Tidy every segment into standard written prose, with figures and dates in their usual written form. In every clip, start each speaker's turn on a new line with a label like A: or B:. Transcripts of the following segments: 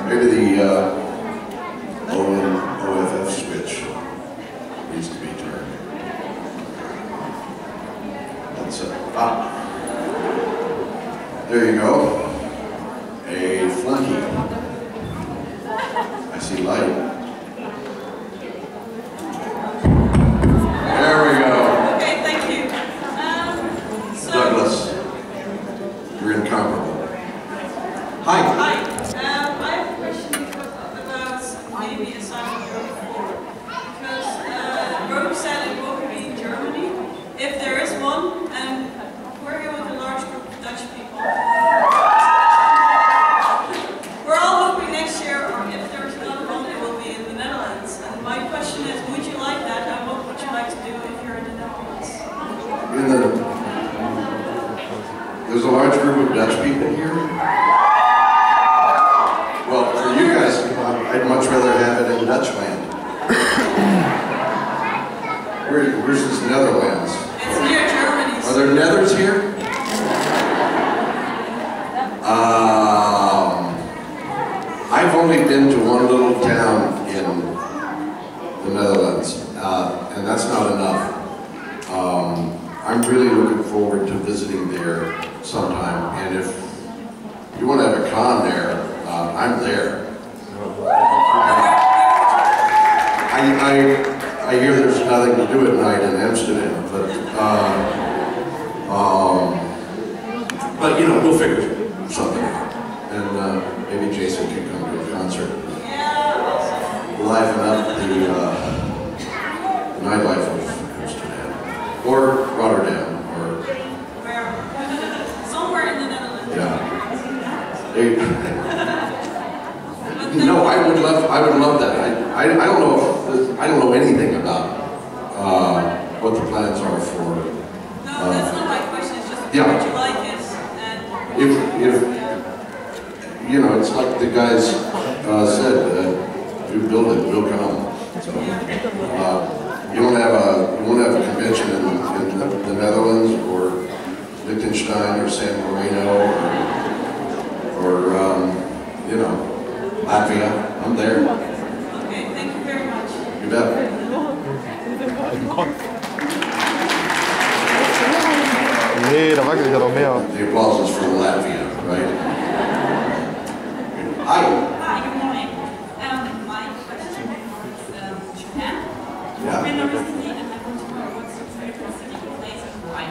A: Maybe the OFF switch needs to be turned. That's there you go. A flunky. I see light. There we go.
B: Okay, thank you.
A: Douglas, you're incomparable. Hi.
B: Hi. I have a question about maybe Asylum before. Because Rome said it won't be in Germany. If there is one, and we're here with a large group of Dutch people. We're all hoping next year, or if there's another one, it will be in the Netherlands. And my question is, would you like that, and what would you like to do if you're in the Netherlands?
A: There's a large group of Dutch people here. Well, for you guys, I'd much rather have it in Dutchland. Where's this Netherlands?
B: It's near Germany.
A: Are there Nethers here? I've only been to one little town in the Netherlands, and that's not enough. I'm really looking forward to visiting there sometime, and if you want to have a con there, I'm there. I hear there's nothing to do at night in Amsterdam, but you know, we'll figure something out, and maybe Jason can come to a concert. Liven up the nightlife of Amsterdam, or Rotterdam, or
B: somewhere in the Netherlands.
A: Yeah. No, I would love that. I don't know. I don't know anything about what the plans are for.
B: No, that's not my question. It's just
A: Yeah.
B: would you like it? And
A: If you know, it's like the guys said, if you build it, we'll come. So you won't have a convention in the Netherlands or Liechtenstein or San Marino or you know, Latvia. I'm there.
B: okay, thank you very much.
A: You bet.
C: Nee, da wackelt ja noch mehr.
A: The applause is from Latvia, right? Hi.
B: Hi, good morning. My question is Japan.
A: Yeah.
B: I've been there recently and I want to know what's your favorite city or place and why?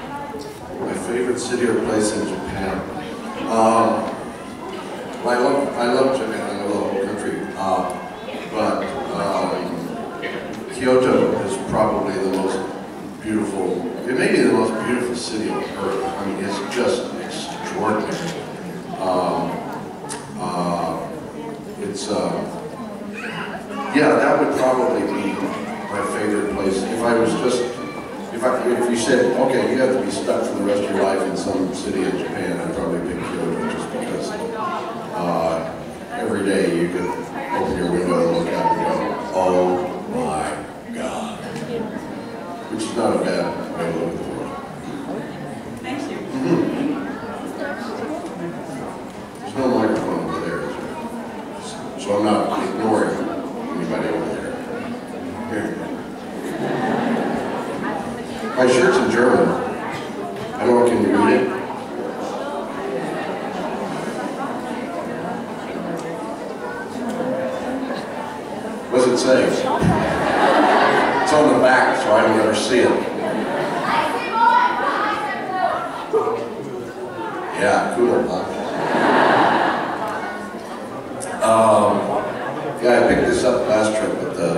A: My favorite city or place in Japan. Well, I love Japan. I love the whole country. But Kyoto is probably the most beautiful. It may be the most beautiful city on earth. I mean, it's just extraordinary. Yeah, that would probably be my favorite place. If I was just, if you said, okay, you have to be stuck for the rest of your life in some city in Japan, I'd probably pick Kyoto just because every day you could open your window and look out and go, oh my God. Which is not a bad way to look at the world.
B: Thank you.
A: There's no microphone over there, so I'm not ignoring anybody over there. Here. My shirt's in German. I don't know, can you read it? What does it say? It's on the back, so I don't ever see it. Yeah, cool, huh? Yeah, I picked this up last trip at the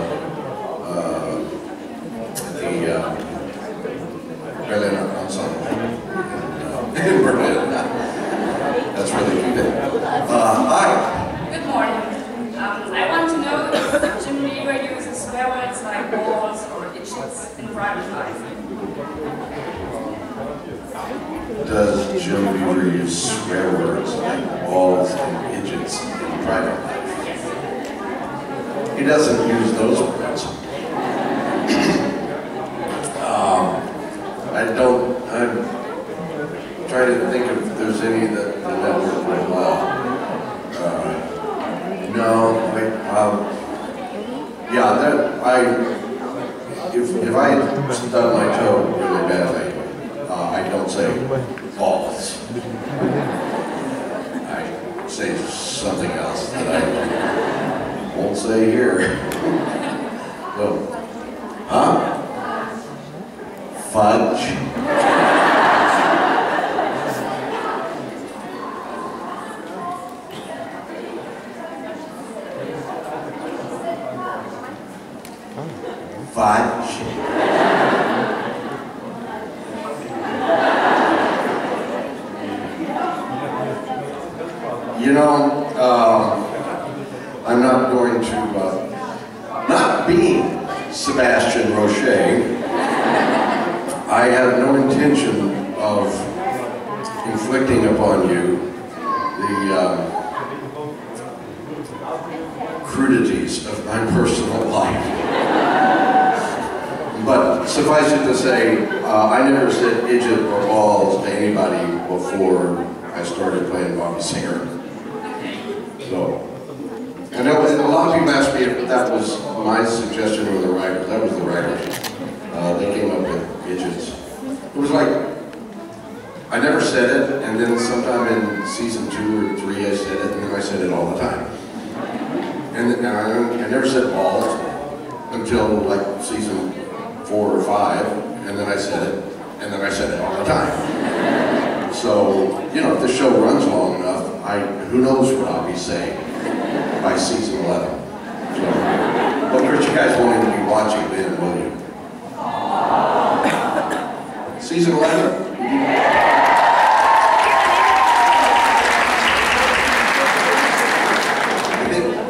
A: Berlin Ensemble in Berlin. That's where they keep it. Hi.
D: Good morning. I want to know if Jim Beaver uses swear words like balls or itches in private life.
A: Does Jim Beaver use swear words like balls and idiots in private life? He doesn't use those words. I'm trying to think if there's any that work real well. No, yeah, if I stub my toe really badly, I don't say balls. I say something else that I won't say here. So, huh? Fudge. Fudge. You know, I'm not going to, not being Sebastian Roche, I have no intention of inflicting upon you the crudities of my personal life. But suffice it to say, I never said idjit or balls to anybody before I started playing Bobby Singer. So, and a lot of people asked me if that was my suggestion or the writers. That was the writers. They came up with idjits. It was like, I never said it, and then sometime in season 2 or 3 I said it, and then I said it all the time. And I never said balls until like season 4 or 5, and then I said it, and then I said it all the time. So, you know, if the show runs long enough, who knows what I'll be saying by season 11. So, but of course you guys won't even be watching then, will you? Season 11?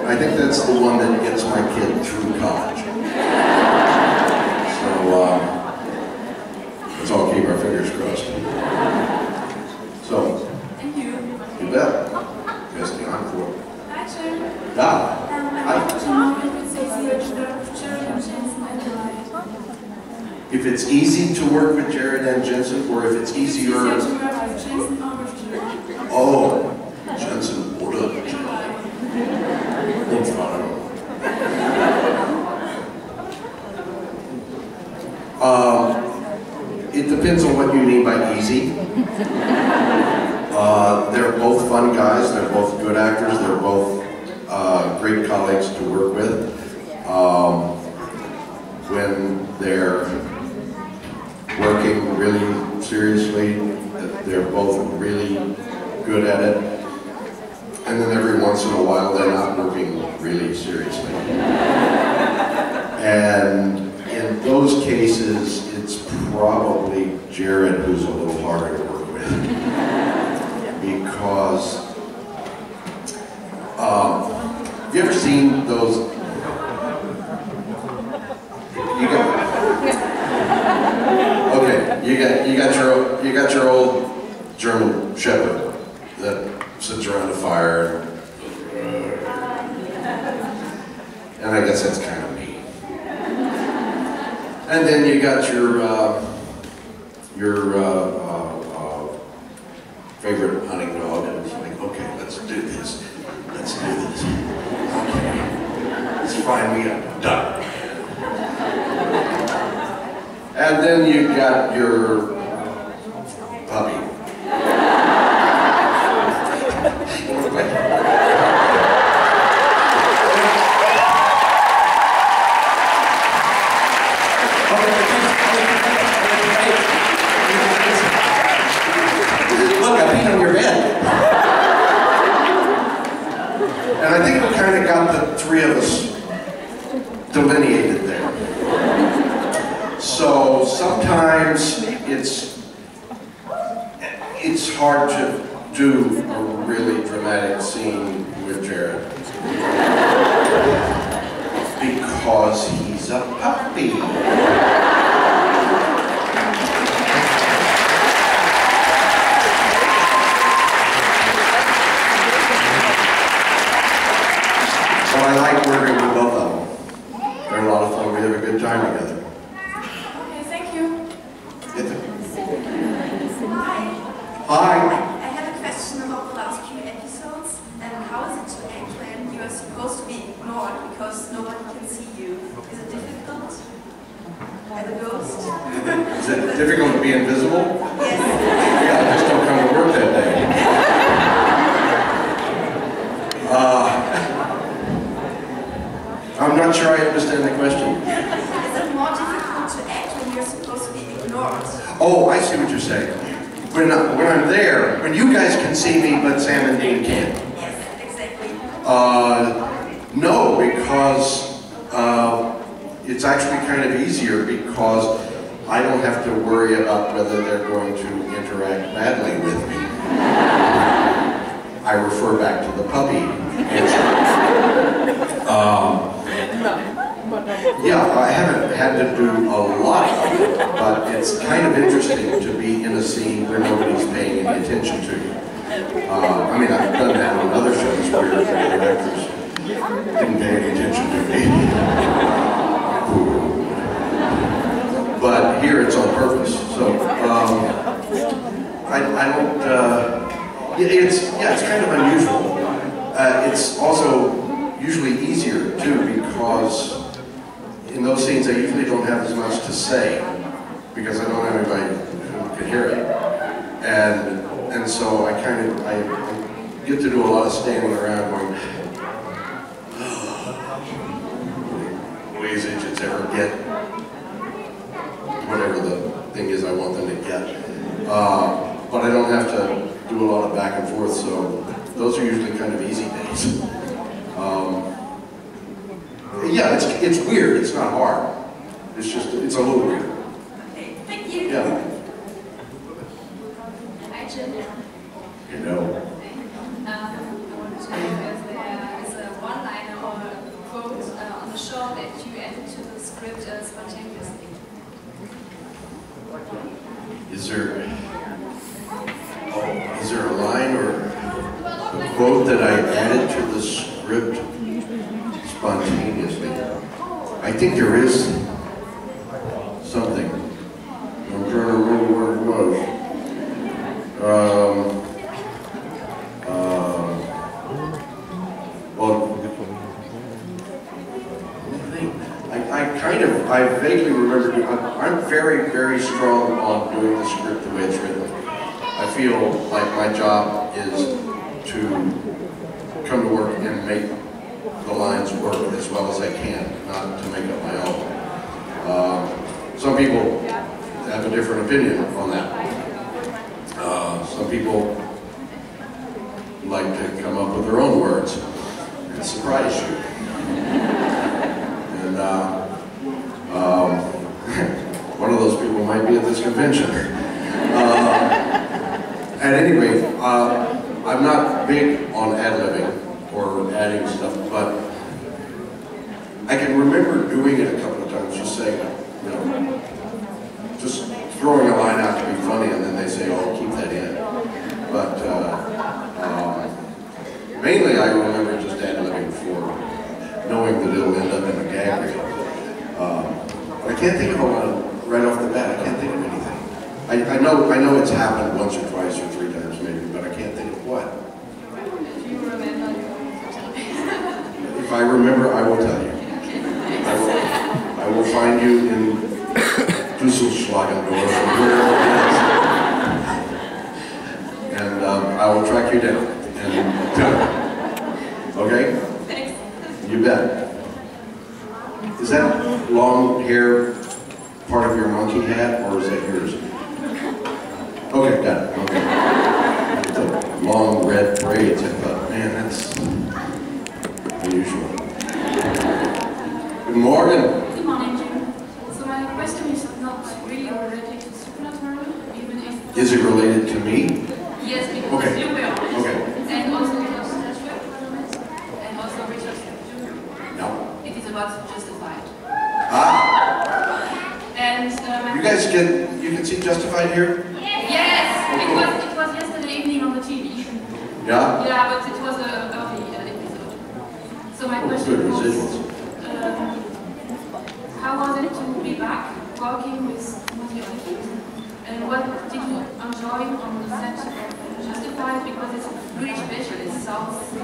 A: I think that's the one that gets my kid through college. So, let's all keep our fingers crossed. So,
D: Thank you.
A: you bet. Yes, the encore.
D: Hi, Jim.
A: Ah,
D: I want to know if it's easier to work with Jared and Jensen and July.
A: if it's easy to work with Jared and Jensen, or if it's easier.
D: It's easier to work with Jensen or with Jared.
A: Oh, Jensen oder it depends on what you mean by easy. They're both fun guys, they're both good actors, they're both great colleagues to work with. When they're working really seriously, they're both really good at it. And then every once in a while they're not working really seriously. And in those cases, it's probably Jared who's a little harder to work with. Because, have you ever seen those? You got your old German Shepherd that sits around a fire, and I guess that's kind of me. And then you got your favorite hunting dog, and it's like, okay, let's do this. Let's do this. Okay, let's find me a duck. And then you got your puppy. Look, I peed on your bed. And I think we kind of got the three of us delineated there. So sometimes it's hard to do a really dramatic scene with Jared because he's a puppy. So I like working with both of them. They're a lot of fun. We have a good time together.
D: Okay, thank you.
A: Hi.
E: I have a question about the last few episodes. How is it to act when you are supposed the ghost.
A: Is it difficult to be invisible?
E: Yes.
A: Yeah, I just don't come to work that day. I'm not sure I understand the question.
E: Is it more difficult to act when you're supposed to be ignored?
A: Oh, I see what you're saying. When I'm there, when you guys can see me, but Sam and Dean can't.
E: Yes, exactly.
A: No, because it's actually kind of easier because I don't have to worry about whether they're going to interact badly with me. I refer back to the puppy answer. Yeah, I haven't had to do a lot of it, but it's kind of interesting to be in a scene where nobody's paying any attention to you. I mean, I've done that on other shows where the actors didn't pay any attention to me. But here it's on purpose, so I don't. It's kind of unusual. It's also usually easier too because in those scenes I usually don't have as much to say because I don't have anybody who can hear it, and so I get to do a lot of standing around going, will these agents ever get whatever the thing is I want them to get? But I don't have to do a lot of back and forth, so those are usually kind of easy days. Yeah, it's weird, it's not hard. It's just, it's a little weird.
E: Okay, thank you.
A: Yeah.
D: Hi, Jim.
A: You know.
D: I wanted to know if there is a one-liner or a quote on the show that you added to the script spontaneously.
A: Is there a line or a quote that I added to the script spontaneously? I think there is something. I'm trying to remember what it was. I vaguely remember, I'm very, very strong on doing the script the way it's written. I feel like my job is to come to work and make the lines work as well as I can, not to make up my own. Some people have a different opinion on that. Some people like to come up with their own words and surprise you. And one of those people might be at this convention. At any rate, I'm not big on ad-libbing or adding stuff, but I can remember doing it a couple of times, just saying, you know, just throwing a line out to be funny, and then they say, oh, keep that in. But mainly I remember just ad-libbing for knowing that it'll end up in a gag reel. But I can't think of a lot right off the bat. I can't think of anything. I know it's happened once or twice or three times maybe, but I can't think of what.
D: Do you remember?
A: If I remember, I will tell you. I will find you in Düsselschlagendorf, and I will track you down and tell you. Okay?
B: Thanks.
A: You bet. Is that long hair part of your monkey hat, or is that yours? Okay, got it. Okay. The long red braids, I thought, man, that's unusual. Good morning.
D: Good morning, Jim. So my question is not really related to supernatural, even if...
A: Is it related to me?
D: Yes, because
A: Okay.
D: you were honest.
A: Okay.
D: And also because and also Richard.
A: No.
D: It is about Justified.
A: Ah,
D: And
A: you guys you can see Justified here?
D: yes, it was yesterday evening on the TV.
A: Yeah?
D: Yeah, but it was a early episode. So my question
A: Good
D: was,
A: residuals.
D: how was it to be back working with Timothy Olyphant? And what did you enjoy on the set of Justified? Because it's really special. It sounds, the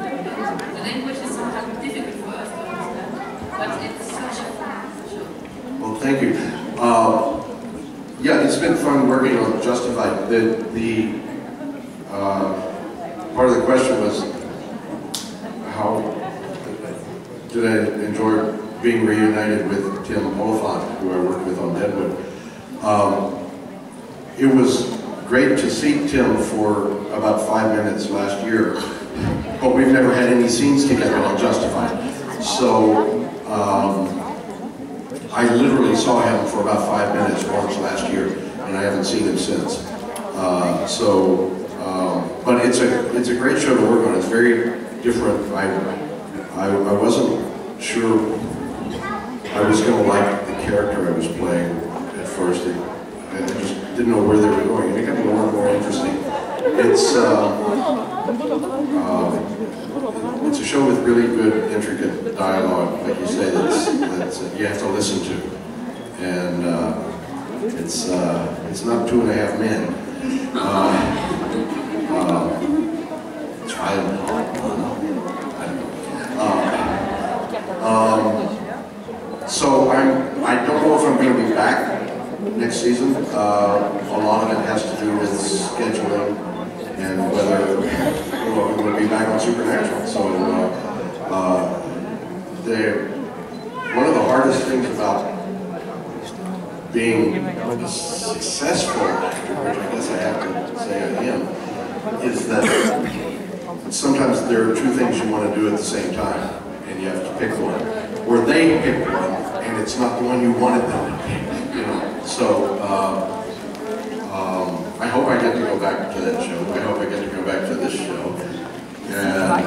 D: language is sometimes difficult for us to understand, but it's such a fun show.
A: Well, thank you. it's been fun working on Justified. Part of the question was, how did I enjoy being reunited with Tim Oliphant, who I worked with on Deadwood. It was great to see Tim for about 5 minutes last year, but we've never had any scenes together on Justified. So I literally saw him for about 5 minutes once last year, and I haven't seen him since. But it's a great show to work on. It's very different. I wasn't sure I was going to like the character I was playing at first. I just didn't know where they were going, and it got more and more interesting. It's a show with really good, intricate dialogue, like you say, that's you have to listen to, and it's not 2.5 Men. So I don't know if I'm going to be back next season. A lot of it has to do with scheduling and whether I'm going to be back on Supernatural. So one of the hardest things about being a successful actor, which I guess I have to say I am, is that sometimes there are two things you want to do at the same time, and you have to pick one. Or they pick one, and it's not the one you wanted them to pick, you know. So I hope I get to go back to that show. I hope I get to go back to this show. And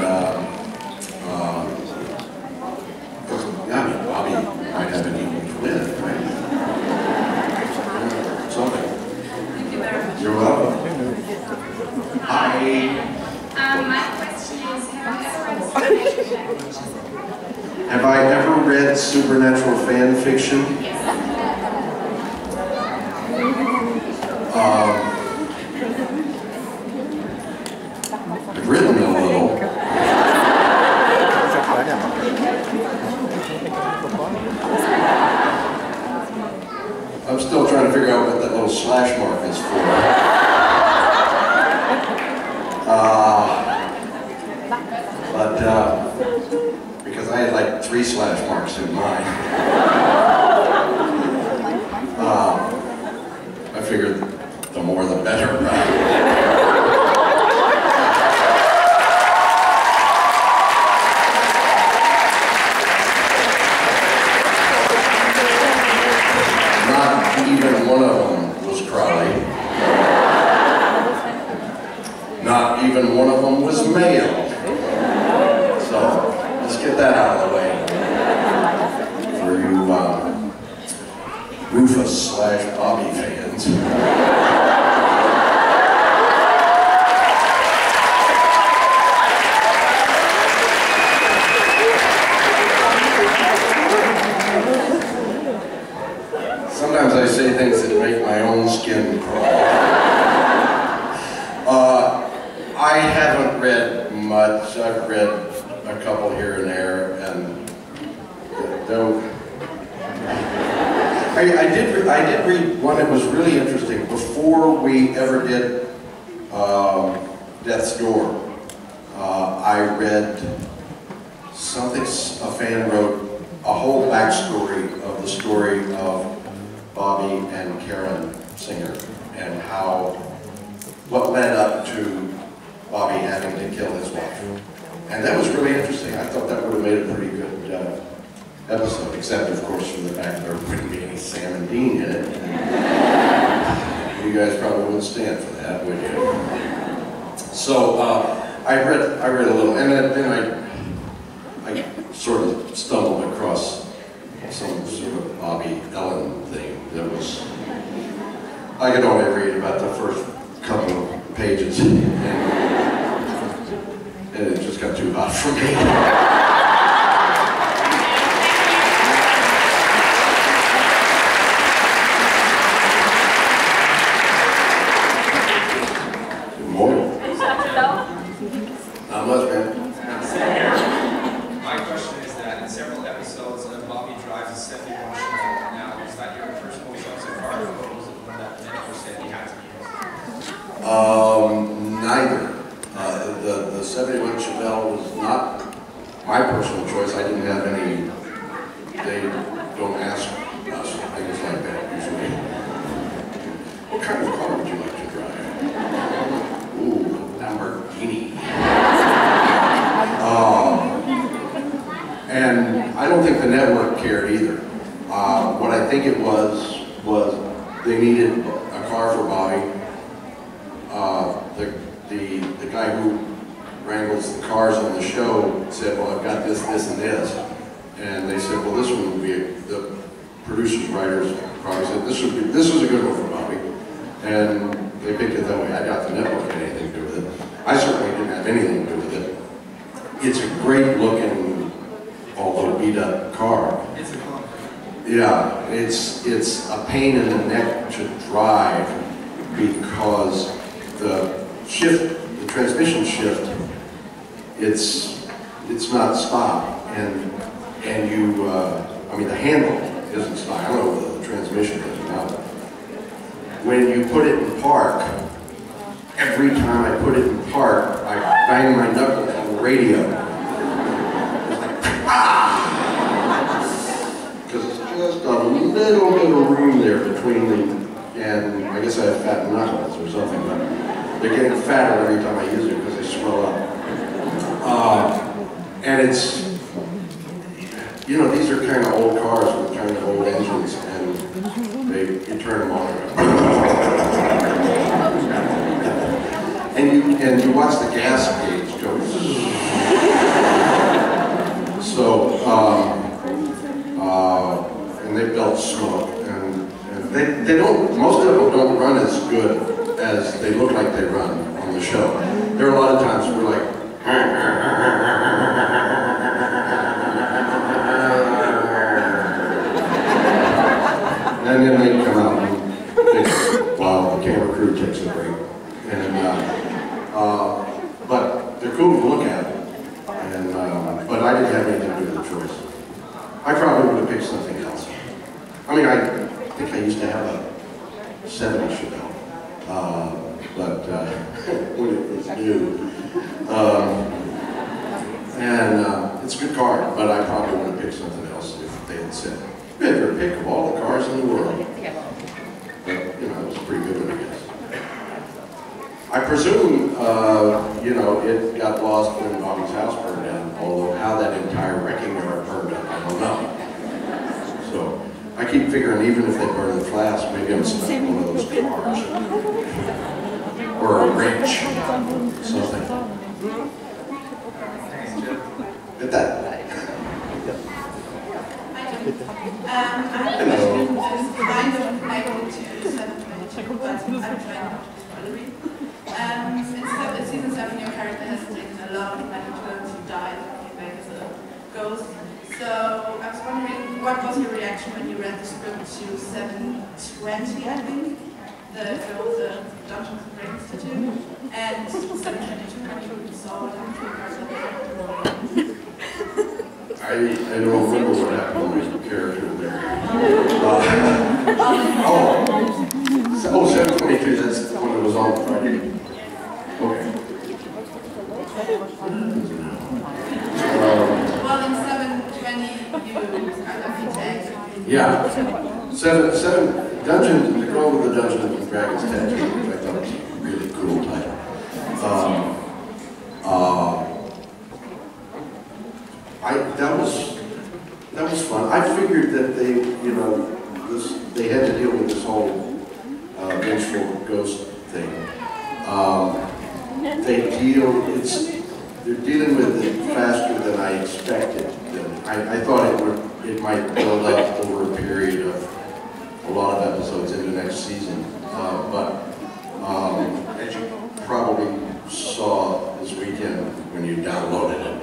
A: yeah, I mean, Bobby might have an equal twin, right? Something.
D: Thank you very much.
A: You're welcome. Hi.
F: My question is, have you ever read Supernatural fan fiction?
A: Have I ever read Supernatural fan fiction?
F: Yes.
A: I've written a little. I'm still trying to figure out what that little slash mark is for. Because I had like 3 slash marks in mine. I figured the more the better, right? Not even one of them was Crowley. Not even one of them was male. So, let's get that out of the way. For you Rufus/Bobby fans. Sometimes I say things that make my own skin crawl. I haven't read much. I've read a couple here and there, and though I did read one that was really interesting before we ever did Death's Door. I read something a fan wrote, a whole backstory of the story of Bobby and Karen Singer, and what led up to Bobby having to kill his wife. And that was really interesting. I thought that would have made a pretty good episode, except of course for the fact there wouldn't be any Sam and Dean in it. You guys probably wouldn't stand for that, would you? So I read a little, and then I sort of stumbled across some sort of Bobby Ellen thing that was, I could only read about the first couple of pages, and it just got too hot for me. Good morning. Not much, man.
G: My question is that in several episodes, Bobby drives a semi-emotional. Now, is that your first movie so far, or was it one that
A: my personal choice. I didn't have any, they don't ask us things like that usually. What kind of car would you like to drive? Ooh, Lamborghini. And I don't think the network cared either. What I think it was they needed a car for Bobby. The guy who wrangles the cars on the show said, well, I've got this, this, and this. And they said, well, this one would be, the producers, writers probably said, this is a good one for Bobby. And they picked it that way. I doubt the network had anything to do with it. I certainly didn't have anything to do with it. It's a great looking, although beat up car.
G: It's a car.
A: Yeah, it's a pain in the neck to drive because the transmission shift, it's not stop, and you, I mean the handle isn't stop. I don't know whether the transmission is or not. When you put it in park, every time I put it in park, I bang my knuckle on the radio. It's like, because it's just a little bit of room there between the, and I guess I have fat knuckles or something, but they're getting fatter every time I use it because they swell up. And it's, you know, these are kind of old cars with kind of old engines, and you turn them on. And you watch the gas gauge go. So, and they belt smoke, and they don't, most of them don't run as good as they look like they run on the show. There are a lot of times we're like, and then they come out and fix it while the camera crew takes a break. And, but they're cool to look at. And, but I didn't have anything to do with the choice. I probably would have picked something else. I mean, I think I used to have a 70 Chevelle, but when it was new. And it's a good car, but I probably would have picked something else if they had said, you had your pick of all the cars in the world. But, you know, it was a pretty good one, I guess. I presume, you know, it got lost when Bobby's house burned down, although how that entire wrecking yard burned up, I don't know. So, I keep figuring even if they burn the flask, maybe I'm stuck in one of those cars. Or a wrench, something. Get that?
E: I have a question that's kind of connected to 722, but I'm trying not to follow it. In season 7, your character has taken a lot of money to die and came back as a ghost. So I was wondering, what was your reaction when you read the script to 720, I think? The Dungeons and Dragons tattoo, and 722 when you saw what happened.
A: I don't remember what happened to my character there. 722, that's when it was on Friday. Okay.
E: Well, in 720, you are lucky tags.
A: Yeah. Seven Dungeons, the girl with the Dungeons and Dragons tattoo, which I thought was a really cool title. That was fun. I figured that they, you know, they had to deal with this whole vengeful ghost thing. They're dealing with it faster than I expected. I thought it might build up over a period of a lot of episodes into next season, but as you probably saw this weekend when you downloaded it.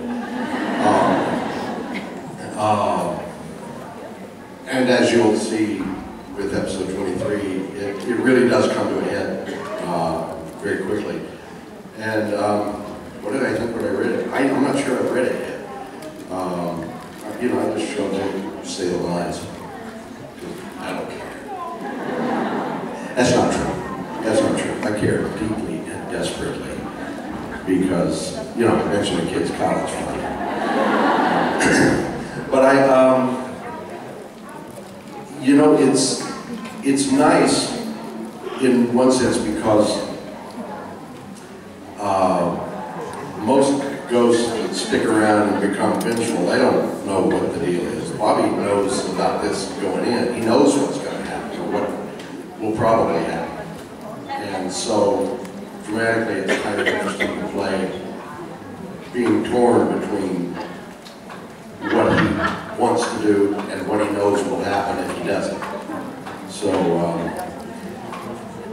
A: And as you'll see with episode 23, it really does come to a head very quickly. And what did I think when I read it? I'm not sure I've read it yet. You know, I just showed them say the lines. I don't care. That's not true. That's not true. I care deeply and desperately because, you know, I mentioned the kids' college fund. you know, it's nice in one sense because most ghosts that stick around and become vengeful, they don't know what the deal is. Bobby knows about this going in. He knows what's going to happen or what will probably happen. And so, dramatically, it's kind of interesting to play being torn between what he wants to do and what he knows will happen if he doesn't. So,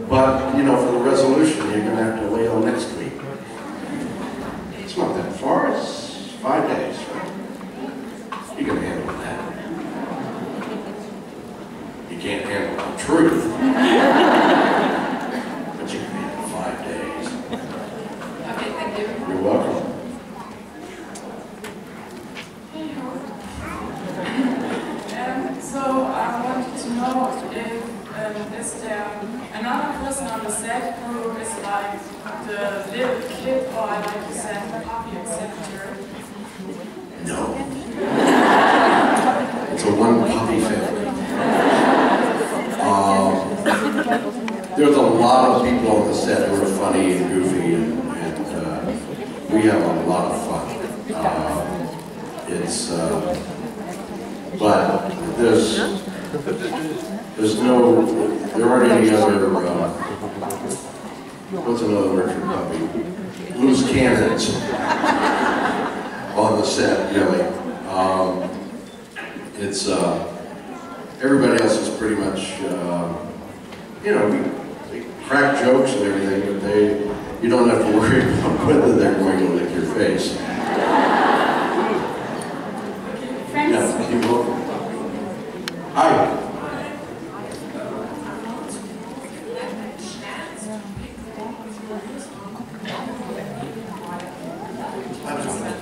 A: but, you know, for the resolution, you're going to have to wait till next week. It's not that far, it's 5 days, right? You can handle that. You can't handle the truth. But you can handle 5 days.
E: Okay, thank you.
A: You're welcome.
H: So I wanted to know if is there another person on the set who is like the little kid or like you said, the puppy acceptor?
A: No. It's a one puppy family. There's a lot of people on the set who are funny and goofy, and we have a lot of fun. But there aren't any other, what's another word for puppy? Loose cannons on the set, really. Everybody else is pretty much, you know, we crack jokes and everything, but you don't have to worry about whether they're going to lick your face.
H: Thanks.
A: Yeah, you're welcome. Hi.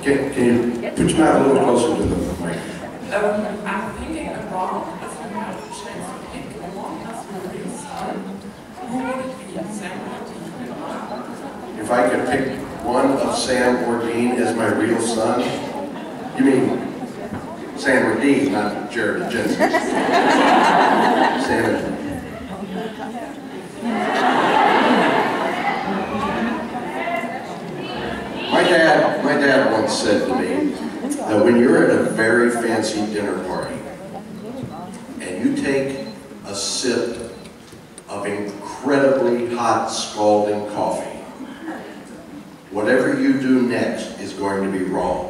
A: Can you put your mouth a little closer to the mic?
H: I'm thinking about if you had a chance to pick one of your real son, who would it be? Sam or Dean?
A: If I could pick one of Sam or Dean as my real son, you mean Sam or Dean, not Jared and Jensen. Sam and Dean. My dad once said to me that when you're at a very fancy dinner party and you take a sip of incredibly hot scalding coffee, whatever you do next is going to be wrong.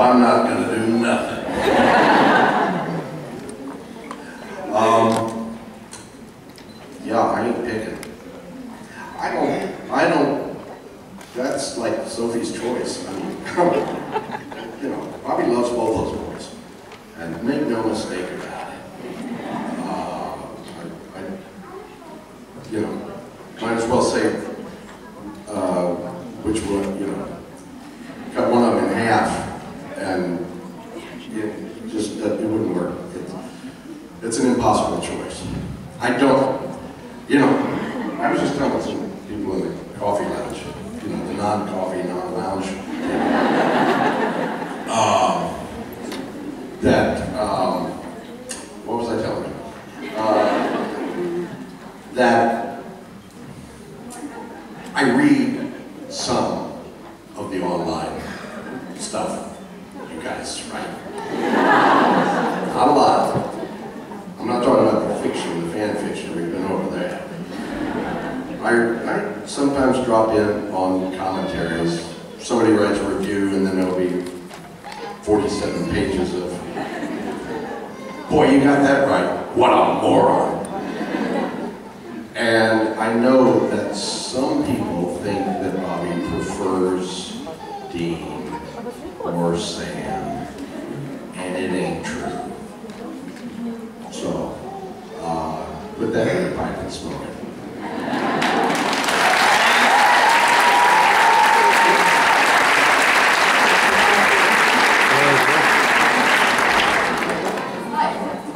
A: I'm not going to do nothing. Yeah, I ain't picking. I don't, that's like Sophie's choice. I mean, you know, Bobby loves both those boys. And make no mistake about it. You know, might as well say which one, you know, cut one of them in half. And it wouldn't work. It's an impossible choice. I don't, you know, I was just telling some people in the coffee lounge, you know, the non-coffee, non-lounge, what was I telling you? That I read some of the online stuff. You guys, right? Not a lot. I'm not talking about the fiction, the fan fiction, we've been over there. I sometimes drop in on commentaries. Somebody writes a review and then there'll be 47 pages of, boy, you got that right. What a moron. And I know that some people think that Bobby prefers Dean or Sam, and it ain't true. So, put that in the pipe and smoke it.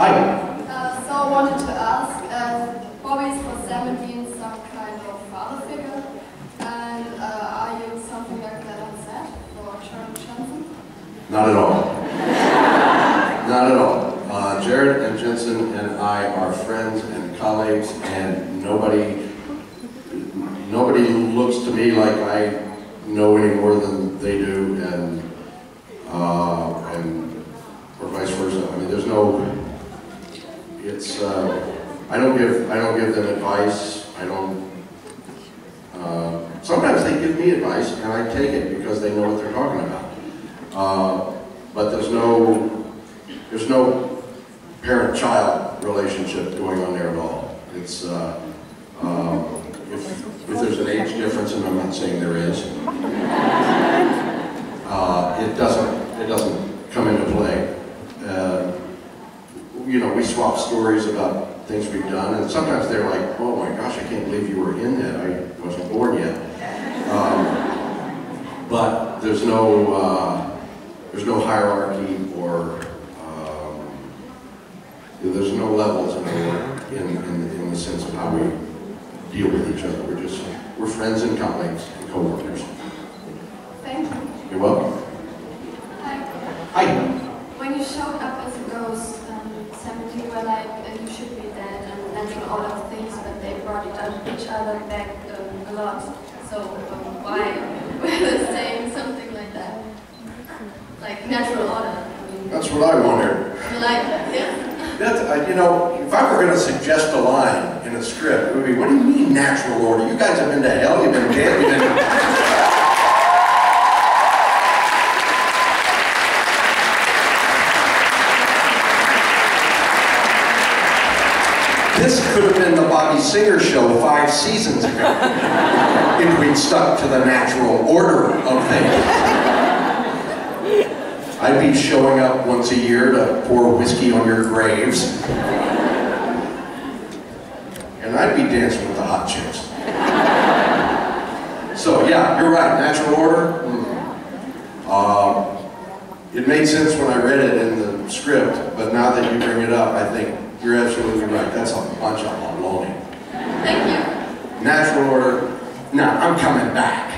I: So I wanted to ask, Bobby is for 17 some kind of father figure, and are you something like that on set for Sharon Johnson?
A: Not at all. Not at all. Jared and Jensen and I are friends and colleagues, and nobody looks to me like I know any more than they do, and or vice versa. I mean, there's no. It's. I don't give them advice. I don't. Sometimes they give me advice, and I take it because they know what they're talking about. But there's no parent-child relationship going on there at all. It's if there's an age difference, and I'm not saying there is, it doesn't come into play. You know, we swap stories about things we've done, and sometimes they're like, "Oh my gosh, I can't believe you were in that. I wasn't born yet." But there's no hierarchy or there's no levels in the sense of how we deal with each other. We're friends and colleagues and co-workers.
I: Thank you.
A: You're welcome.
I: Hi.
A: Hi.
I: When you showed up as a ghost, 17 were like, you should be dead, and landing all of things, but they brought each other back a lot. So why were they saying something like that? Like natural order.
A: That's what I wondered.
I: You like that, yeah?
A: You know, if I were going to suggest a line in a script, it would be, "What do you mean natural order? You guys have been to hell, you've been dead, you've been..." This could have been the Bobby Singer show 5 seasons ago, if we'd stuck to the natural order of things. I'd be showing up once a year to pour whiskey on your graves. And I'd be dancing with the hot chicks. So yeah, you're right, natural order. It made sense when I read it in the script, but now that you bring it up, I think you're absolutely right. That's a bunch of baloney.
I: Thank you.
A: Natural order. No, I'm coming back.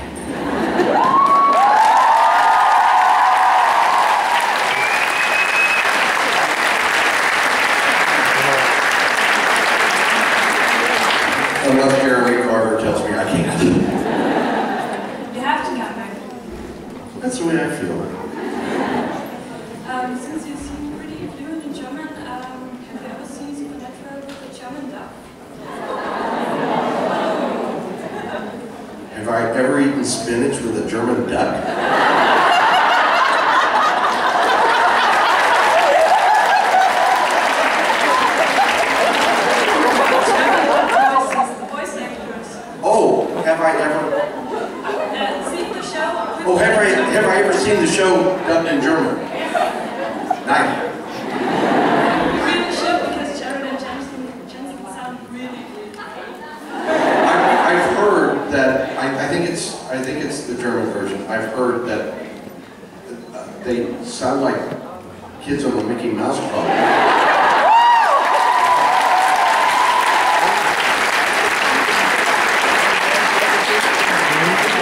A: Unless Jeremy Carter tells me I can't.
H: You have to come back.
A: That's the way I feel.
B: Since you seem pretty fluent in German, have you ever seen Supernatural with a German dub?
A: Have I ever eaten spinach with a German duck? Oh, have I ever?
B: Seen the show?
A: Oh, have I ever seen the show dubbed in German? Nein.
B: You really should, because Jared and Jensen sound really good.
A: I've heard that. I think it's the German version. I've heard that they sound like kids on the Mickey Mouse Club.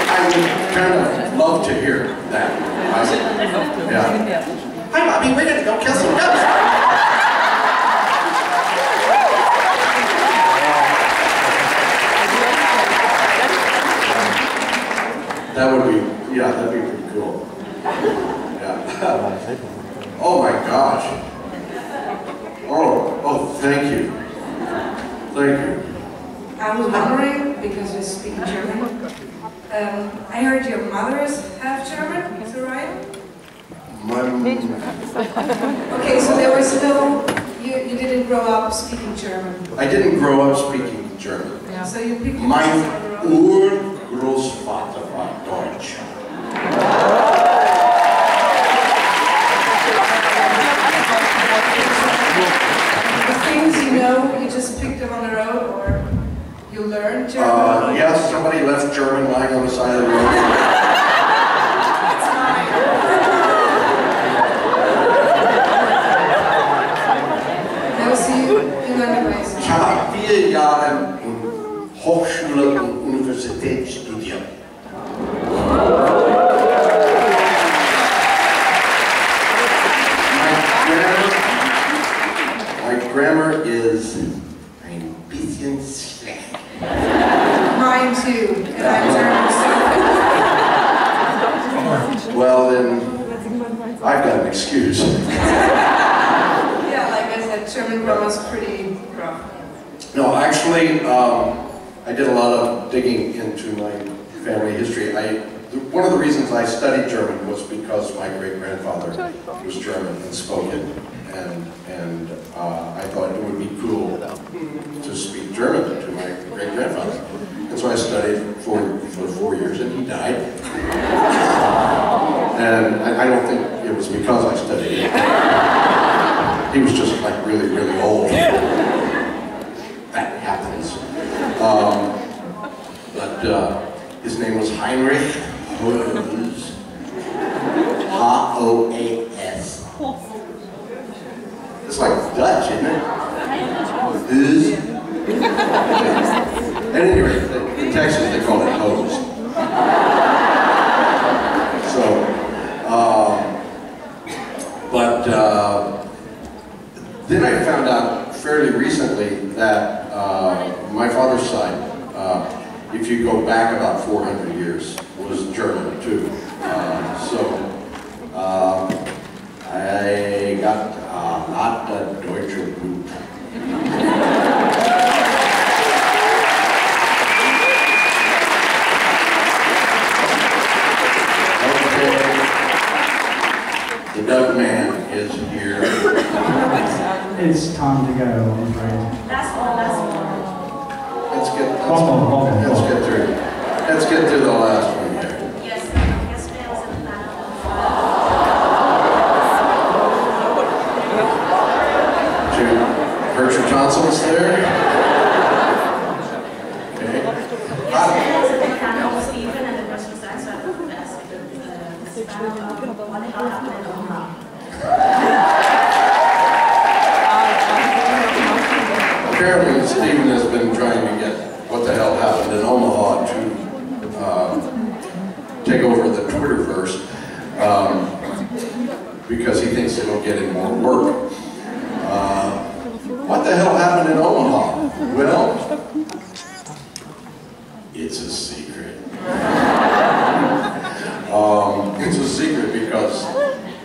A: I would kind of love to hear that. Yeah. Hi, Bobby. We're gonna go kill some ducks. That would be, yeah, that'd be pretty cool. Yeah. Oh my gosh. Oh, thank you. Thank you.
J: I was wondering, because you speak German, I heard your mother is half German, is that right? Okay, so there was no, you didn't grow up speaking German.
A: I didn't grow up speaking German.
J: Yeah. So you picked
A: Mein Urgroßvater war Deutsch.
J: the things you know, you just picked them on the road, or you learned German?
A: Yes, somebody left German lying on the side of the road.
F: ist ein bisschen schlecht.
J: Mine too, and I'm German.
F: Well, then, I've got an excuse.
J: Yeah, like I said, German grandma's pretty rough.
A: No, actually, I did a lot of digging into my family history. One of the reasons I studied German was because my great-grandfather was German and spoke it, and I thought it would be cool to speak German to my great-grandfather. And so I studied for 4 years, and he died. And I don't think it was because I studied it. He was just like really, really old. That happens. But his name was Heinrich Hoes. H-O-A-S. It's like Dutch, isn't it? Hoes. At any rate, in Texas they call it hose. So, then I found out fairly recently that my father's side, if you go back about 400 years, was German too. I got not a Deutsche Blut. The Doug man is here.
K: It's time to go, I'm afraid.
B: Last one.
A: Let's get through the last one here.
B: Yes, yesterday I was in the panel.
A: Bertram Johnson's there. Okay.
B: Yesterday I was at the panel with Stephen, and the question was asked about this panel what the hell happened in Omaha.
A: Apparently, Stephen has been trying to get what the hell happened in Omaha to take over the Twitterverse because he thinks it'll get him more work. What the hell happened in Omaha? Well, it's a secret. It's a secret because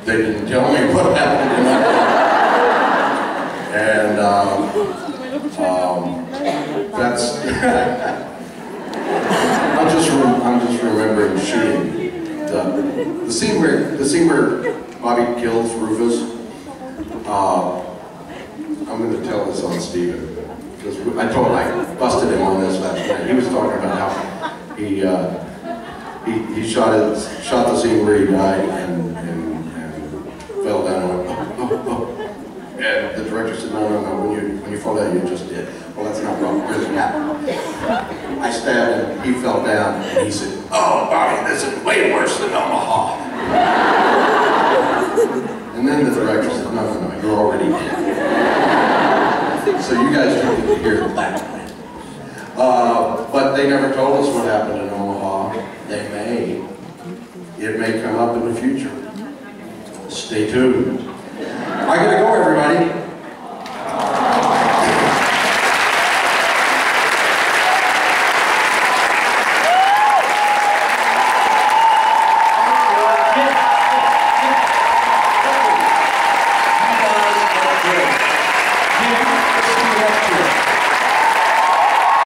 A: they didn't tell me what happened in Omaha. And that's I'm just remembering shooting the scene where Bobby kills Rufus. I'm going to tell this on Stephen because I busted him on this last night. He was talking about how he shot the scene where he died and fell down and went, oh. And the director said, no, when you fall down, you just did. Well, that's not what really happened. I stabbed him, he fell down, and he said, oh, Bobby, this is way worse than Omaha. And then the director said, no, you're already dead. So you guys don't get to hear that. But they never told us what happened in Omaha. They may. It may come up in the future. Stay tuned. I gotta go, everybody.